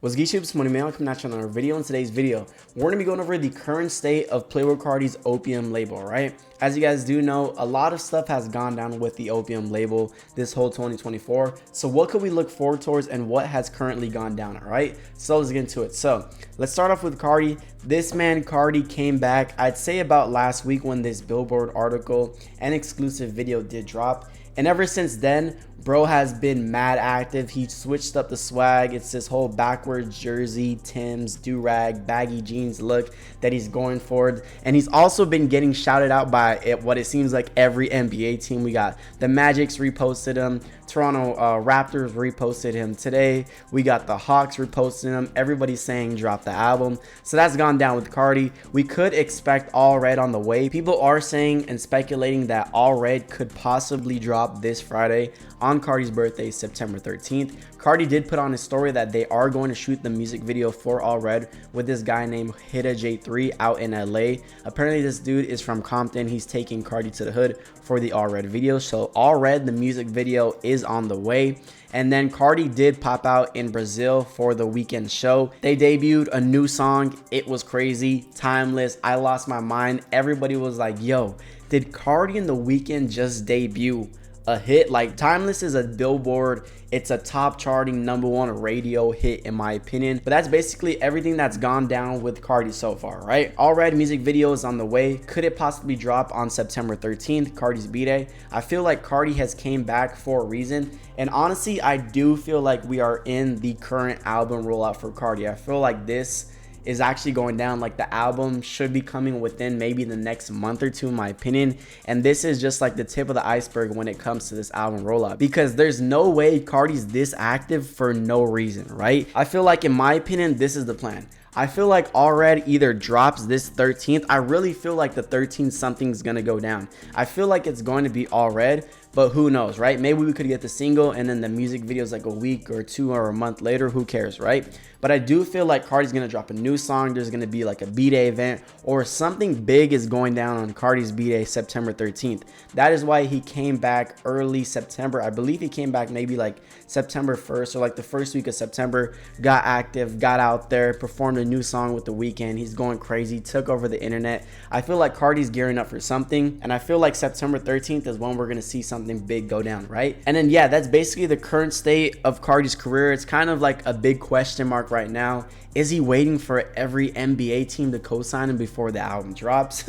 What's good, YouTube? It's Money Man. Coming at you on another video. In today's video, we're going to be going over the current state of Playboi Carti's Opium label, right? As you guys do know, a lot of stuff has gone down with the Opium label this whole 2024. So what could we look forward towards and what has currently gone down, all right? So let's get into it. So let's start off with Carti. This man Carti came back, I'd say about last week when this Billboard article and exclusive video did drop. And ever since then, bro has been mad active. He switched up the swag. It's this whole backwards jersey, Tim's, do-rag, baggy jeans look that he's going for. And he's also been getting shouted out by what it seems like every NBA team. We got the Magics reposted him. Toronto Raptors reposted him today. We got the Hawks reposting him. Everybody's saying drop the album. So that's gone down with Carti. We could expect All Red on the way. People are saying and speculating that All Red could possibly drop this Friday on Carti's birthday, September 13th. Carti did put on his story that they are going to shoot the music video for All Red with this guy named Hida J3 out in LA. Apparently this dude is from Compton. He's taking Carti to the hood for the All Red video. So All Red, the music video, is on the way. And then Carti did pop out in Brazil for the weekend show. They debuted a new song. It was crazy, timeless. I lost my mind. Everybody was like, yo, did Carti and the Weeknd just debut a hit? Like, Timeless is a Billboard, it's a top charting #1 radio hit in my opinion. But that's basically everything that's gone down with Carti so far, right? All Red music video is on the way. Could it possibly drop on September 13th, Carti's B-Day? I feel like Carti has came back for a reason, and honestly I do feel like we are in the current album rollout for Carti. I feel like this is actually going down. Like, the album should be coming within maybe the next month or two in my opinion, and this is just like the tip of the iceberg when it comes to this album rollout, because there's no way Carti's this active for no reason, right? I feel like, in my opinion, this is the plan. I feel like All Red either drops this 13th. I really feel like the 13th something's gonna go down. I feel like it's going to be All Red, but who knows, right? Maybe we could get the single and then the music videos like a week or two or a month later. Who cares, right? But I do feel like Carti's gonna drop a new song. There's gonna be like a B-Day event or something big is going down on Carti's B-Day, September 13th. That is why he came back early September. I believe he came back maybe like September 1st or like the first week of September, got active, got out there, performed a new song with the Weeknd. He's going crazy, took over the internet. I feel like Carti's gearing up for something, and I feel like September 13th is when we're gonna see something big go down, right? And then yeah, that's basically the current state of Carti's career. It's kind of like a big question mark right now. Is he waiting for every NBA team to co-sign him before the album drops?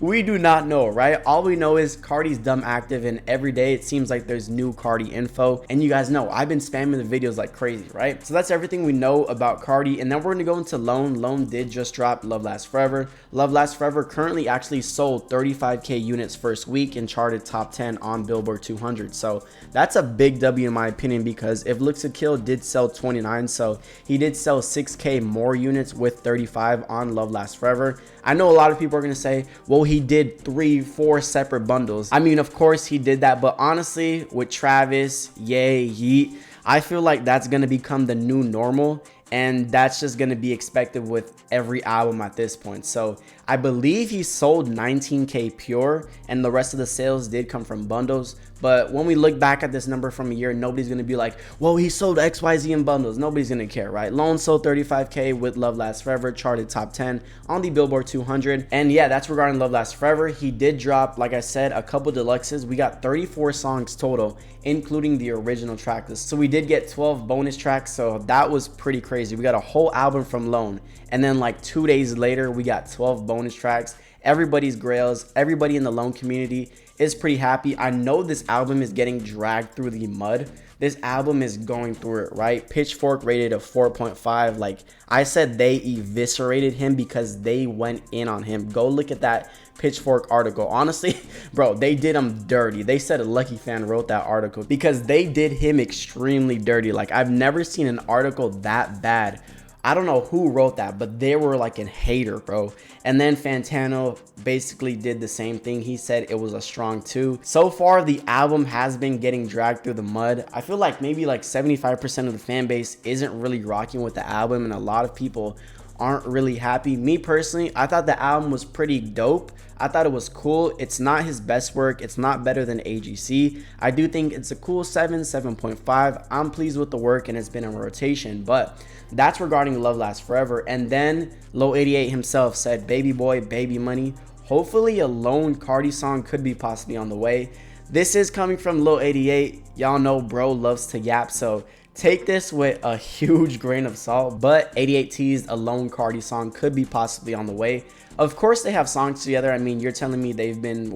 We do not know, right? All we know is Carti's dumb active, and every day it seems like there's new Carti info. And you guys know I've been spamming the videos like crazy, right? So that's everything we know about Carti. And then we're gonna go into Lone. Lone did just drop Love Lasts Forever. Love Lasts Forever currently actually sold 35k units first week and charted top 10 on Billboard 200. So that's a big W in my opinion, because If Looks to Kill did sell 29, so he did sell 6k more units with 35 on Love Lasts Forever. I know a lot of people are gonna say, well, he did 3-4 separate bundles. I mean, of course he did that, but honestly, with Travis, Ye, Yeet, I feel like that's gonna become the new normal, and that's just going to be expected with every album at this point. So I believe he sold 19k pure, and the rest of the sales did come from bundles. But when we look back at this number from a year, nobody's going to be like, well, he sold XYZ in bundles. Nobody's going to care, right? Lone sold 35k with Love Lasts Forever, charted top 10 on the Billboard 200. And yeah, that's regarding Love Lasts Forever. He did drop, like I said, a couple deluxes. We got 34 songs total, including the original track list. So we did get 12 bonus tracks, so that was pretty crazy. We got a whole album from Lone, and then like 2 days later we got 12 bonus tracks. Everybody's grails, everybody in the Lone community is pretty happy. I know this album is getting dragged through the mud. This album is going through it, right? Pitchfork rated a 4.5. Like I said, they eviscerated him because they went in on him. Go look at that Pitchfork article. Honestly, bro, they did him dirty. They said a Lucky fan wrote that article because they did him extremely dirty. Like, I've never seen an article that bad. I don't know who wrote that, but they were like a hater, bro. And then Fantano basically did the same thing. He said it was a strong 2. So far, the album has been getting dragged through the mud. I feel like maybe like 75% of the fan base isn't really rocking with the album, and a lot of people aren't really happy. Me personally, I thought the album was pretty dope. I thought it was cool. It's not his best work. It's not better than AGC. I do think it's a cool 7.5. I'm pleased with the work and it's been in rotation, but that's regarding Love Lasts Forever. And then Low 88 himself said, Baby Boy, Baby Money. Hopefully a lone Carti song could be possibly on the way. This is coming from Low 88. Y'all know bro loves to yap, so take this with a huge grain of salt, but 88 teased a lone Carti song could be possibly on the way. Of course they have songs together. I mean, you're telling me they've been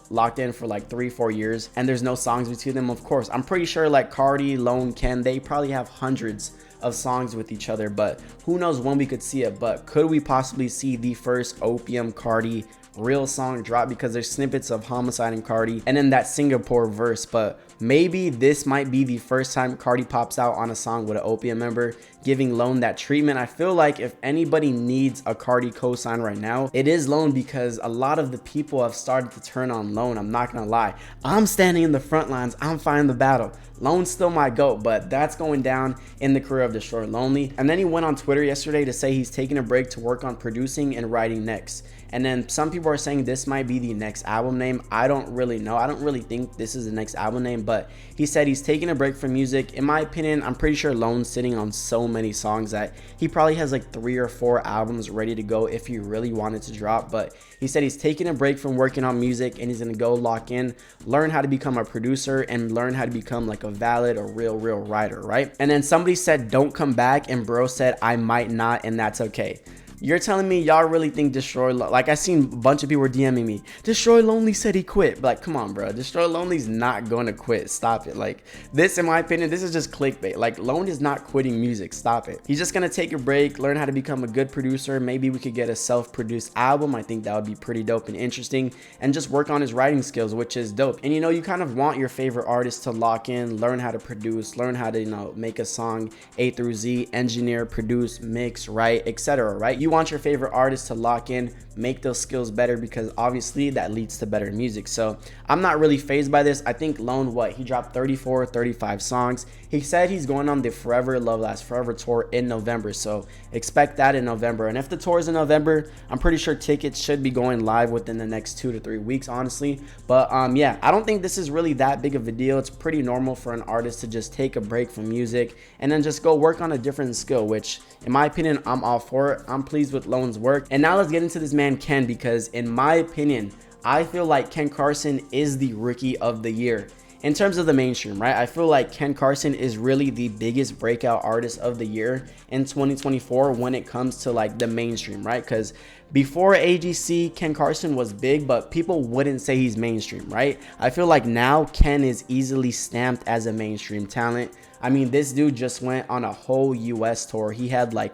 locked in for like 3-4 years and there's no songs between them? Of course, I'm pretty sure like Carti, Lone, Ken, they probably have hundreds of songs with each other, but who knows when we could see it. But could we possibly see the first Opium Carti real song drop, because there's snippets of Homicide and Carti and then that Singapore verse? But maybe this might be the first time Carti pops out on a song with an Opium member, giving Lone that treatment. I feel like if anybody needs a Carti cosign right now, it is Lone, because a lot of the people have started to turn on Lone. I'm not gonna lie, I'm standing in the front lines, I'm fighting the battle. Lone's still my GOAT, but that's going down in the career of Destroy Lonely. And then he went on Twitter yesterday to say he's taking a break to work on producing and writing next. And then some people are saying this might be the next album name. I don't really know. I don't really think this is the next album name, but he said he's taking a break from music. In my opinion, I'm pretty sure Lone's sitting on so many songs that he probably has like 3 or 4 albums ready to go if he really wanted to drop. But he said he's taking a break from working on music and he's gonna go lock in, learn how to become a producer and learn how to become like a valid or real writer, right? And then somebody said don't come back, and bro said I might not, and that's okay. You're telling me y'all really think Destroy, like I seen a bunch of people were DMing me, Destroy Lonely said he quit. Like, come on, bro. Destroy Lonely's not going to quit. Stop it. Like, this, in my opinion, this is just clickbait. Like, Lone is not quitting music. Stop it. He's just going to take a break, learn how to become a good producer. Maybe we could get a self-produced album. I think that would be pretty dope and interesting, and just work on his writing skills, which is dope. And you know, you kind of want your favorite artist to lock in, learn how to produce, learn how to, you know, make a song A through Z, engineer, produce, mix, write, etc. Right? You want your favorite artist to lock in, make those skills better, because obviously that leads to better music. So I'm not really fazed by this. I think Lone, he dropped 35 songs. He said he's going on the Forever Love Lasts Forever tour in November, so expect that in November. And if the tour is in November, I'm pretty sure tickets should be going live within the next 2 to 3 weeks, honestly. But yeah, I don't think this is really that big of a deal. It's pretty normal for an artist to just take a break from music and then just go work on a different skill, which in my opinion, I'm all for it. I'm pleased with Lone's work. And now let's get into this man Ken, because in my opinion, I feel like Ken Carson is the rookie of the year in terms of the mainstream, right? I feel like Ken Carson is really the biggest breakout artist of the year in 2024 when it comes to like the mainstream, right? Because before AGC, Ken Carson was big, but people wouldn't say he's mainstream, right? I feel like now Ken is easily stamped as a mainstream talent. I mean, this dude just went on a whole US tour. He had like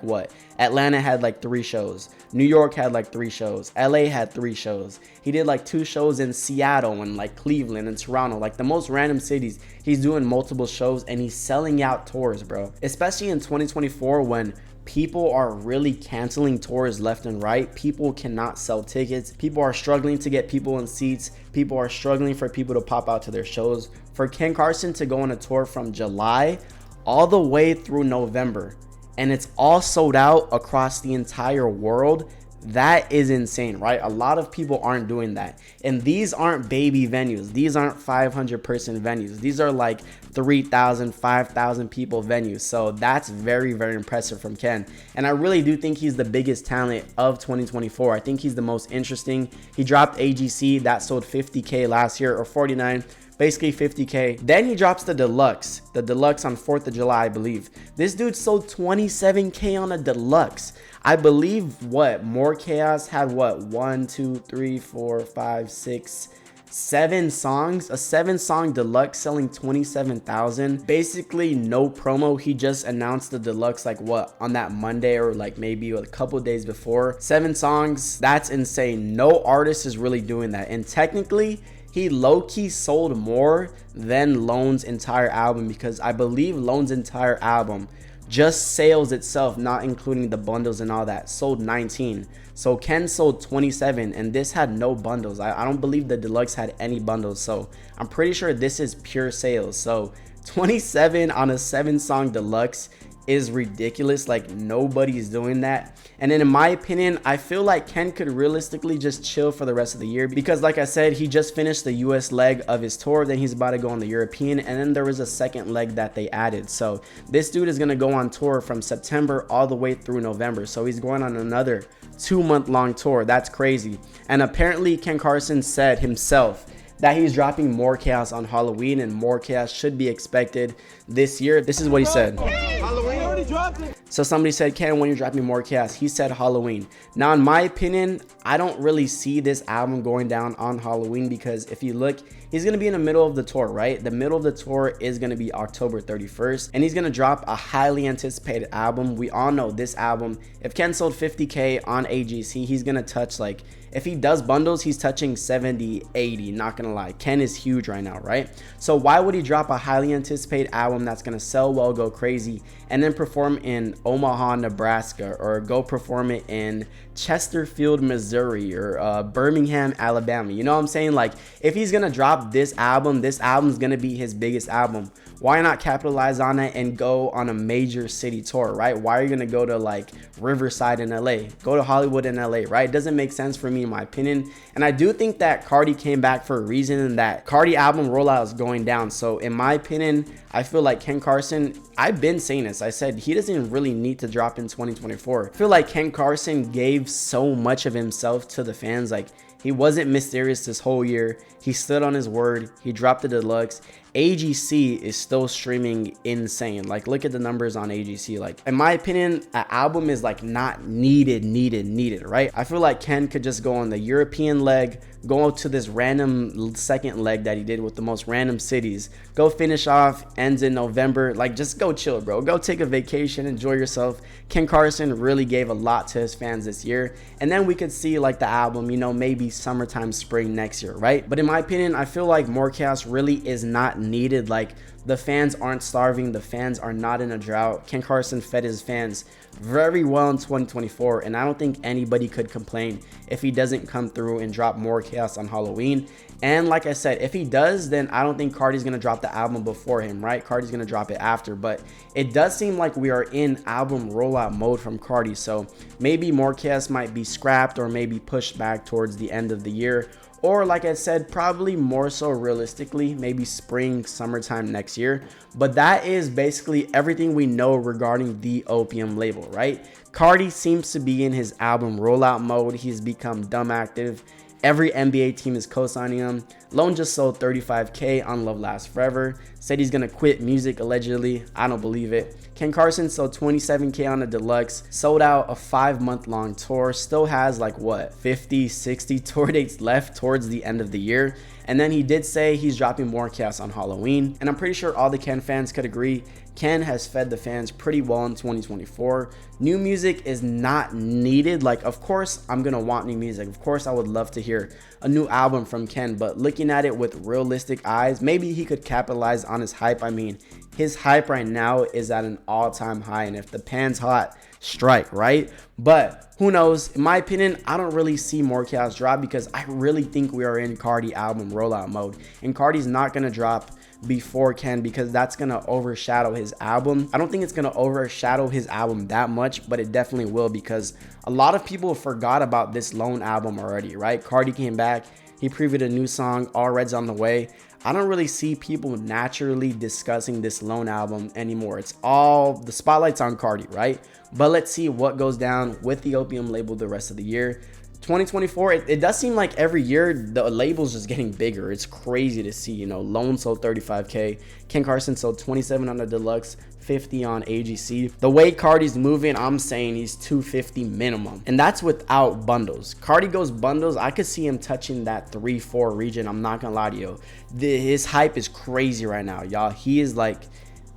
Atlanta had like 3 shows. New York had like 3 shows. LA had 3 shows. He did like 2 shows in Seattle and like Cleveland and Toronto, like the most random cities. He's doing multiple shows and he's selling out tours, bro. Especially in 2024 when people are really canceling tours left and right. People cannot sell tickets. People are struggling to get people in seats. People are struggling for people to pop out to their shows. For Ken Carson to go on a tour from July all the way through November, and it's all sold out across the entire world, that is insane, right? A lot of people aren't doing that. And these aren't baby venues. These aren't 500 person venues. These are like 3,000, 5,000 people venues. So that's very impressive from Ken. And I really do think he's the biggest talent of 2024. I think he's the most interesting. He dropped AGC, that sold 50K last year, or 49, basically 50K. Then he drops the deluxe on 4th of July, I believe. This dude sold 27K on a deluxe. I believe More Chaos had 1, 2, 3, 4, 5, 6, 7 songs, a 7-song deluxe selling 27,000. Basically no promo. He just announced the deluxe on that Monday, or like maybe a couple days before. 7 songs, that's insane. No artist is really doing that. And technically he low-key sold more than Lone's entire album, because I believe Lone's entire album, just sales itself, not including the bundles and all that, sold 19. So Ken sold 27, and this had no bundles. I don't believe the deluxe had any bundles, so I'm pretty sure this is pure sales. So 27 on a 7-song deluxe is ridiculous. Like, nobody's doing that. And then in my opinion, I feel like Ken could realistically just chill for the rest of the year, because like I said, he just finished the US leg of his tour, then he's about to go on the European, and then there was a second leg that they added. So this dude is gonna go on tour from September all the way through November. So he's going on another 2-month-long tour. That's crazy. And apparently Ken Carson said himself that he's dropping more chaos on Halloween, and more chaos should be expected this year. This is what he said. Halloween already dropped it. So somebody said, Ken, when you're dropping more chaos? He said Halloween. Now, in my opinion, I don't really see this album going down on Halloween, because if you look, he's going to be in the middle of the tour, right? The middle of the tour is going to be October 31st, and he's going to drop a highly anticipated album. We all know this album, if Ken sold 50K on AGC, he's going to touch, like, if he does bundles, he's touching 70, 80, not gonna lie. Ken is huge right now, right? So why would he drop a highly anticipated album that's gonna sell well, go crazy, and then perform in Omaha, Nebraska, or go perform it in Chesterfield, Missouri, or Birmingham, Alabama? You know what I'm saying? Like, if he's gonna drop this album's gonna be his biggest album. Why not capitalize on it and go on a major city tour, right? Why are you gonna go to like Riverside in LA? Go to Hollywood in LA, right? It doesn't make sense for me, in my opinion. And I do think that Carti came back for a reason, and that Carti album rollout is going down. So in my opinion, I feel like Ken Carson, I've been saying this, I said he doesn't really need to drop in 2024. I feel like Ken Carson gave so much of himself to the fans. Like, he wasn't mysterious this whole year. He stood on his word. He dropped the deluxe. AGC is still streaming insane. Like, look at the numbers on AGC. Like, in my opinion, an album is like not needed, right? I feel like Ken could just go on the European leg, go to this random second leg that he did with the most random cities, go finish off, ends in November. Like, just go chill, bro. Go take a vacation, enjoy yourself. Ken Carson really gave a lot to his fans this year, and then we could see like the album, you know, maybe summertime, spring next year, right? But in my opinion, I feel like more chaos really is not needed. Like, the fans aren't starving, the fans are not in a drought. Ken Carson fed his fans very well in 2024, and I don't think anybody could complain if he doesn't come through and drop more chaos on Halloween. And like I said, if he does, then I don't think Carti's gonna drop the album before him, right? Carti's gonna drop it after. But it does seem like we are in album rollout mode from Carti, so maybe more chaos might be scrapped or maybe pushed back towards the end of the year. Or like I said, probably more so realistically, maybe spring, summertime next year. But that is basically everything we know regarding the Opium label, right? Carti seems to be in his album rollout mode. He's become dumb active. Every NBA team is co-signing him. Lone just sold 35K on Love Lasts Forever. Said he's gonna quit music allegedly. I don't believe it. Ken Carson sold 27K on a deluxe. Sold out a 5-month-long tour. Still has like what, 50, 60 tour dates left towards the end of the year. And then he did say he's dropping more chaos on Halloween. And I'm pretty sure all the Ken fans could agree, Ken has fed the fans pretty well in 2024. New music is not needed. Like, of course, I'm gonna want new music. Of course, I would love to hear a new album from Ken, but looking at it with realistic eyes, maybe he could capitalize on his hype. I mean, his hype right now is at an all-time high, and if the pan's hot, strike, right? But who knows? In my opinion, I don't really see more chaos drop, because I really think we are in Carti album rollout mode, and Carti's not gonna drop before Ken, because that's gonna overshadow his album. I don't think it's gonna overshadow his album that much, but it definitely will, because a lot of people forgot about this Lone album already, right? Carti came back, he previewed a new song, All Red's on the way. I don't really see people naturally discussing this Lone album anymore. It's all, the spotlight's on Carti, right? But let's see what goes down with the Opium label the rest of the year. 2024, it does seem like every year the label's just getting bigger. It's crazy to see, you know, Lone sold 35K, Ken Carson sold 27 on the deluxe, 50 on AGC. The way Carti's moving, I'm saying he's 250 minimum, and that's without bundles. Carti goes bundles, I could see him touching that 3-4 region. I'm not gonna lie to you, his hype is crazy right now, y'all. He is like,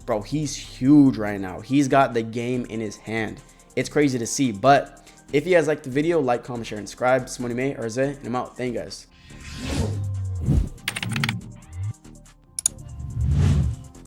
bro, he's huge right now. He's got the game in his hand. It's crazy to see. But if you guys liked the video, like, comment, share, and subscribe. It's Money May or Zay, and I'm out. Thank you guys.